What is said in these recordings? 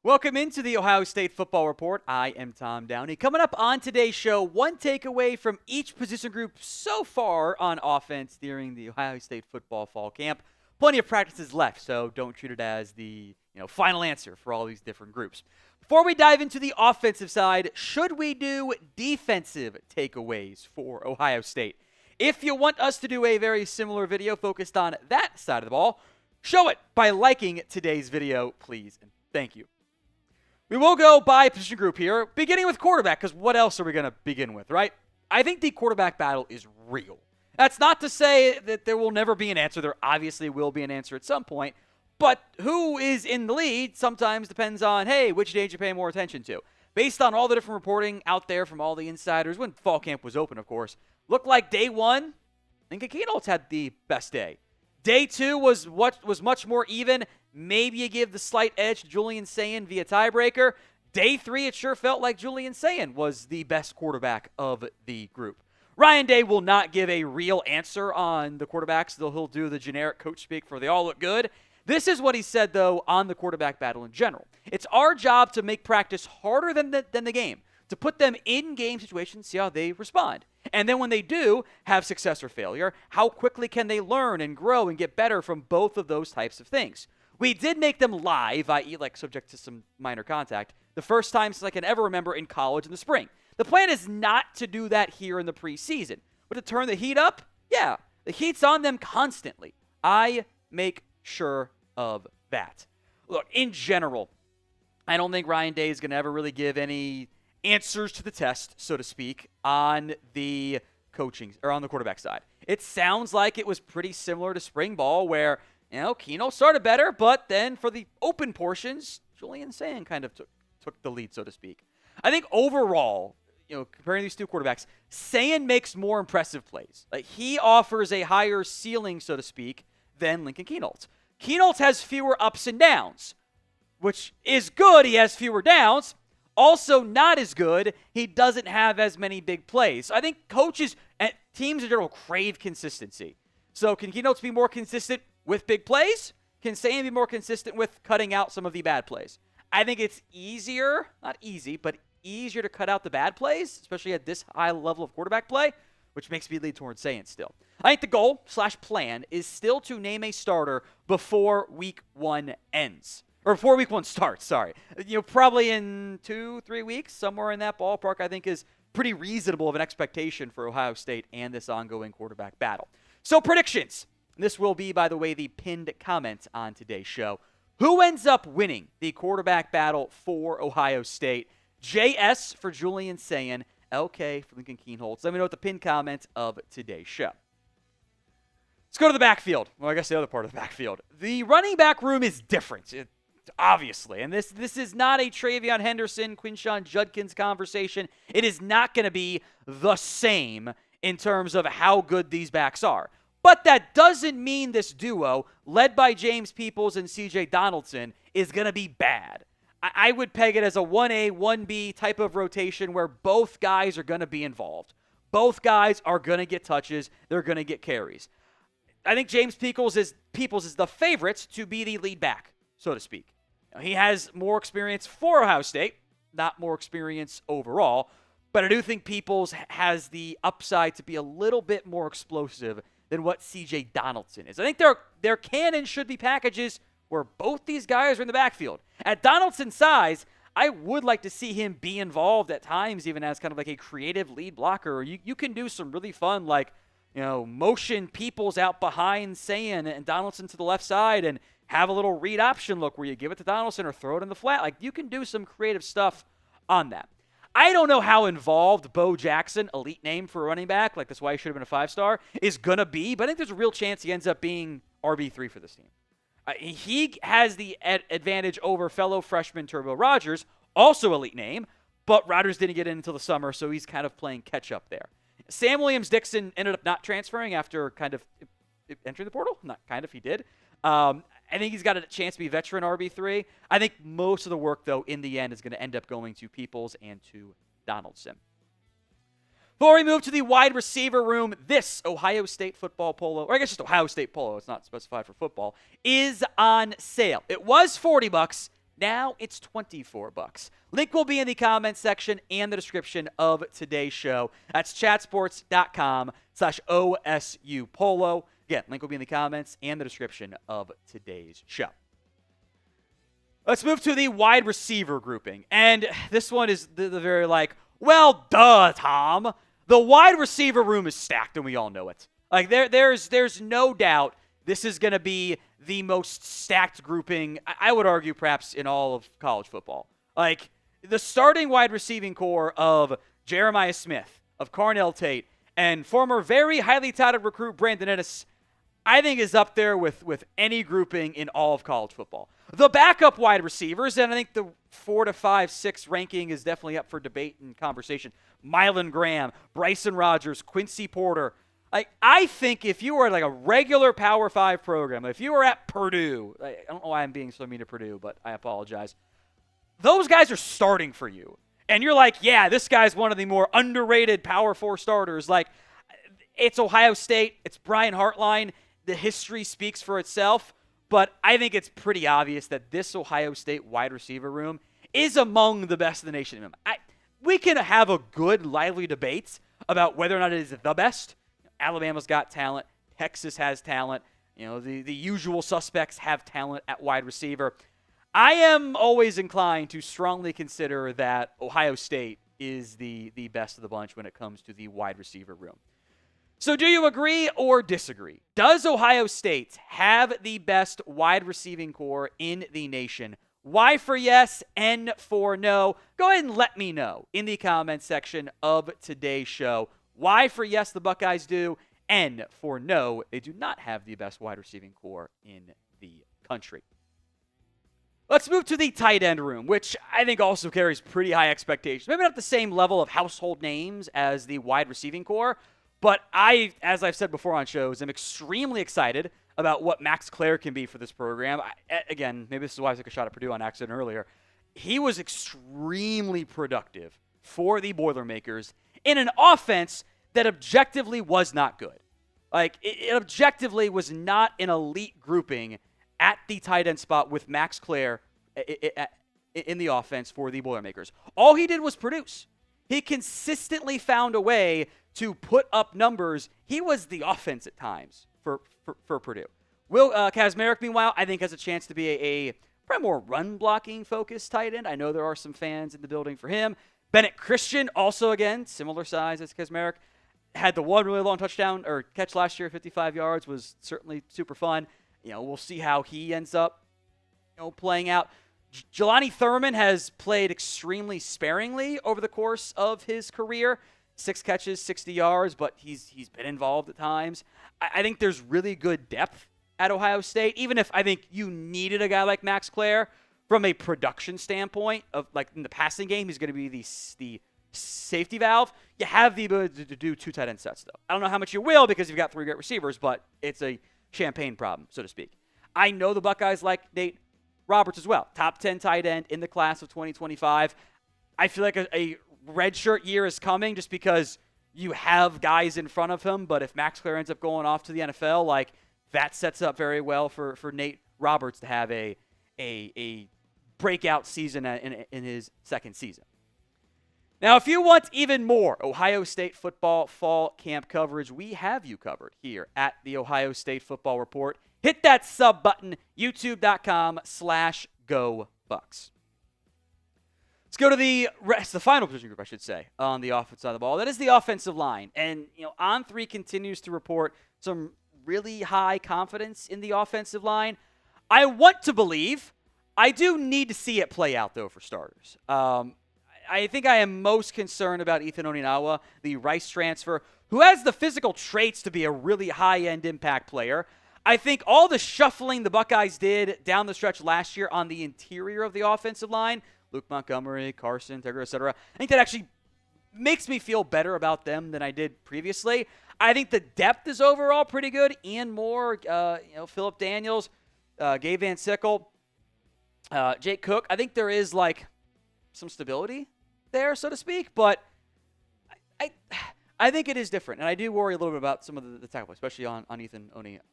Welcome into the Ohio State Football Report. I am Tom Downey. Coming up on today's show, one takeaway from each position group so far on offense during the Ohio State football fall camp. Plenty of practices left, so don't treat it as the final answer for all these different groups. Before we dive into the offensive side, should we do defensive takeaways for Ohio State? If you want us to do a very similar video focused on that side of the ball, show it by liking today's video, please, and thank you. We will go by position group here, beginning with quarterback, because what else are we going to begin with, right? I think the quarterback battle is real. That's not to say that there will never be an answer. There obviously will be an answer at some point. But who is in the lead sometimes depends on, hey, which days you pay more attention to. Based on all the different reporting out there from all the insiders, when fall camp was open, of course, looked like day one, Lincoln Kienholz had the best day. Day two was much more even. Maybe you give the slight edge to Julian Sayin via tiebreaker. Day three, it sure felt like Julian Sayin was the best quarterback of the group. Ryan Day will not give a real answer on the quarterbacks, though he'll do the generic coach speak for they all look good. This is what he said, though, on the quarterback battle in general. It's our job to make practice harder than the game, to put them in game situations, see how they respond. And then when they do have success or failure, how quickly can they learn and grow and get better from both of those types of things. We did make them live, i.e. like subject to some minor contact, the first time since I can ever remember in college in the spring. The plan is not to do that here in the preseason. But to turn the heat up, yeah, the heat's on them constantly. I make sure of that. Look, in general, I don't think Ryan Day is going to ever really give any answers to the test, so to speak, on the coaching or on the quarterback side. It sounds like it was pretty similar to spring ball where, Keno started better, but then for the open portions, Julian Sayin kind of took the lead, so to speak. I think overall, comparing these two quarterbacks, Sayin makes more impressive plays. Like he offers a higher ceiling, so to speak, than Lincoln Kienholz. Kienholz has fewer ups and downs, which is good. He has fewer downs. Also not as good, he doesn't have as many big plays. So I think coaches and teams in general crave consistency. So can Kienholz be more consistent with big plays? Can Sayin be more consistent with cutting out some of the bad plays? I think it's easier, not easy, but easier to cut out the bad plays, especially at this high level of quarterback play, which makes me lead towards Sayin still. I think the goal/plan is still to name a starter before week one ends. Or before week one starts, sorry. Probably in 2-3 weeks, somewhere in that ballpark, I think is pretty reasonable of an expectation for Ohio State and this ongoing quarterback battle. So predictions. This will be, by the way, the pinned comment on today's show. Who ends up winning the quarterback battle for Ohio State? JS for Julian Sayin, LK for Lincoln Kienholz. Let me know what the pinned comment of today's show. Let's go to the backfield. Well, I guess the other part of the backfield. The running back room is different, obviously. And this is not a Travion Henderson, Quinshon Judkins conversation. It is not going to be the same in terms of how good these backs are. But that doesn't mean this duo, led by James Peoples and CJ Donaldson, is going to be bad. I would peg it as a 1A, 1B type of rotation where both guys are going to be involved. Both guys are going to get touches. They're going to get carries. I think James Peoples is the favorite to be the lead back, so to speak. Now, he has more experience for Ohio State, not more experience overall, but I do think Peoples has the upside to be a little bit more explosive than what CJ Donaldson is. I think there can and should be packages where both these guys are in the backfield. At Donaldson's size, I would like to see him be involved at times, even as kind of like a creative lead blocker. You can do some really fun, motion Peoples out behind Sayin and Donaldson to the left side and have a little read option look where you give it to Donaldson or throw it in the flat. You can do some creative stuff on that. I don't know how involved Bo Jackson, elite name for a running back, that's why he should have been a 5-star, is going to be, but I think there's a real chance he ends up being RB3 for this team. He has the advantage over fellow freshman Turbo Rogers, also elite name, but Rogers didn't get in until the summer, so he's kind of playing catch-up there. Sam Williams-Dixon ended up not transferring after kind of entering the portal. Not kind of, he did. I think he's got a chance to be veteran RB3. I think most of the work, though, in the end is going to end up going to Peoples and to Donaldson. Before we move to the wide receiver room, this Ohio State football polo, or I guess just Ohio State polo, it's not specified for football, is on sale. It was $40, Now it's $24. Link will be in the comments section and the description of today's show. That's chatsports.com/OSU Polo. Again, link will be in the comments and the description of today's show. Let's move to the wide receiver grouping. And this one is the very well, duh, Tom. The wide receiver room is stacked, and we all know it. There's no doubt this is going to be the most stacked grouping, I would argue, perhaps in all of college football. The starting wide receiving core of Jeremiah Smith, of Carnell Tate, and former very highly touted recruit Brandon Ennis, I think is up there with any grouping in all of college football. The backup wide receivers, and I think the 4 to 5, 6 ranking is definitely up for debate and conversation. Mylan Graham, Bryson Rogers, Quincy Porter. I think if you were at a regular Power 5 program, if you were at Purdue, I don't know why I'm being so mean to Purdue, but I apologize. Those guys are starting for you. And you're yeah, this guy's one of the more underrated Power 4 starters. It's Ohio State. It's Brian Hartline. The history speaks for itself. But I think it's pretty obvious that this Ohio State wide receiver room is among the best in the nation. We can have a good, lively debate about whether or not it is the best. Alabama's got talent. Texas has talent. The usual suspects have talent at wide receiver. I am always inclined to strongly consider that Ohio State is the best of the bunch when it comes to the wide receiver room. So do you agree or disagree? Does Ohio State have the best wide receiving core in the nation? Y for yes, N for no. Go ahead and let me know in the comments section of today's show. Y for yes, the Buckeyes do. N for no, they do not have the best wide receiving core in the country. Let's move to the tight end room, which I think also carries pretty high expectations. Maybe not the same level of household names as the wide receiving core, but as I've said before on shows, I'm extremely excited about what Max Clare can be for this program. Again, maybe this is why I took a shot at Purdue on accident earlier. He was extremely productive for the Boilermakers in an offense that objectively was not good. It objectively was not an elite grouping at the tight end spot with Max Clare in the offense for the Boilermakers. All he did was produce. He consistently found a way to put up numbers. He was the offense at times for Purdue. Will Kazmarek, meanwhile, I think has a chance to be a probably more run-blocking focused tight end. I know there are some fans in the building for him. Bennett Christian, also, again, similar size as Kazmarek, had the one really long touchdown or catch last year, 55 yards, was certainly super fun. We'll see how he ends up, playing out. Jelani Thurman has played extremely sparingly over the course of his career. 6 catches, 60 yards, but he's been involved at times. I think there's really good depth at Ohio State, even if I think you needed a guy like Max Clare from a production standpoint of in the passing game, he's going to be the safety valve. You have the ability to do 2 tight end sets, though. I don't know how much you will because you've got 3 great receivers, but it's a champagne problem, so to speak. I know the Buckeyes like Nate Roberts as well. Top 10 tight end in the class of 2025. I feel like a redshirt year is coming just because you have guys in front of him, but if Max Clare ends up going off to the NFL, that sets up very well for Nate Roberts to have a breakout season in his second season. Now, if you want even more Ohio State football fall camp coverage, we have you covered here at the Ohio State Football Report. Hit that sub button, youtube.com/GoBucks. Let's go to the final position group, I should say, on the offensive side of the ball. That is the offensive line. And, On3 continues to report some really high confidence in the offensive line. I want to believe. I do need to see it play out, though, for starters. I think I am most concerned about Ethan Oninawa, the Rice transfer, who has the physical traits to be a really high-end impact player. I think all the shuffling the Buckeyes did down the stretch last year on the interior of the offensive line, Luke Montgomery, Carson, Tegra, etc., I think that actually makes me feel better about them than I did previously. I think the depth is overall pretty good. Ian Moore, Phillip Daniels, Gabe Van Sickle, Jake Cook. I think there is some stability there, so to speak, but I think it is different, and I do worry a little bit about some of the tackle, especially on Ethan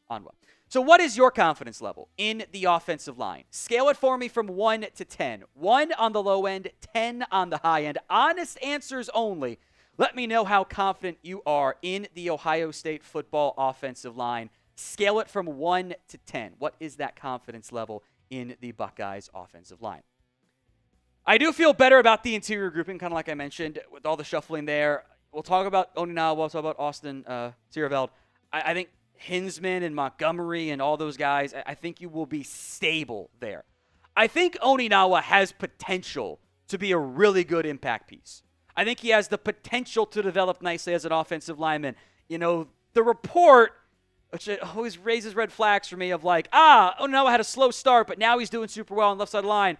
Onwa. So what is your confidence level in the offensive line? Scale it for me from 1 to 10. 1 on the low end, 10 on the high end. Honest answers only. Let me know how confident you are in the Ohio State football offensive line. Scale it from 1 to 10. What is that confidence level in the Buckeyes offensive line? I do feel better about the interior grouping, kind of like I mentioned, with all the shuffling there. We'll talk about Oninawa. We'll talk about Austin Sierreveld. I think Hinsman and Montgomery and all those guys, I think you will be stable there. I think Oninawa has potential to be a really good impact piece. I think he has the potential to develop nicely as an offensive lineman. You know, the report, which always raises red flags for me, of like, Oninawa had a slow start, but now he's doing super well on the left side of the line.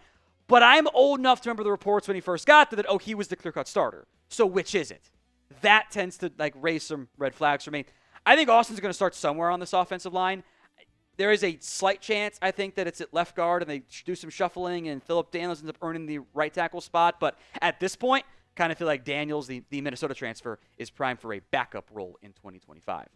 But I'm old enough to remember the reports when he first got there that, he was the clear-cut starter. So which is it? That tends to raise some red flags for me. I think Austin's going to start somewhere on this offensive line. There is a slight chance, I think, that it's at left guard and they do some shuffling and Philip Daniels ends up earning the right tackle spot. But at this point, kind of feel like Daniels, the Minnesota transfer, is primed for a backup role in 2025.